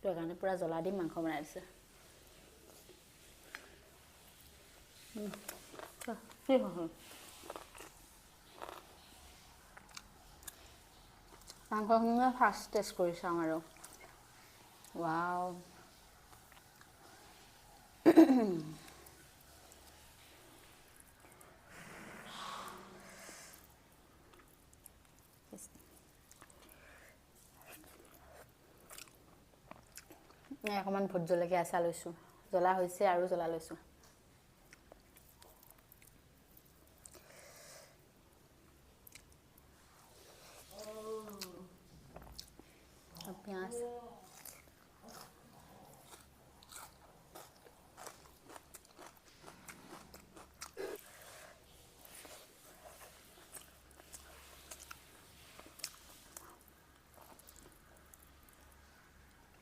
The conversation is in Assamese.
তোৰ কাৰণে পুৰা জ্বলা দি মাংস বনাই দিছে কি হয় মাংসখিনি ফাৰ্ষ্ট টেষ্ট কৰি চাওঁ আৰু ৱাও অকণমান ভোট জলকীয়া আচাৰ লৈছোঁ জ্বলা হৈছে আৰু জ্বলা লৈছোঁ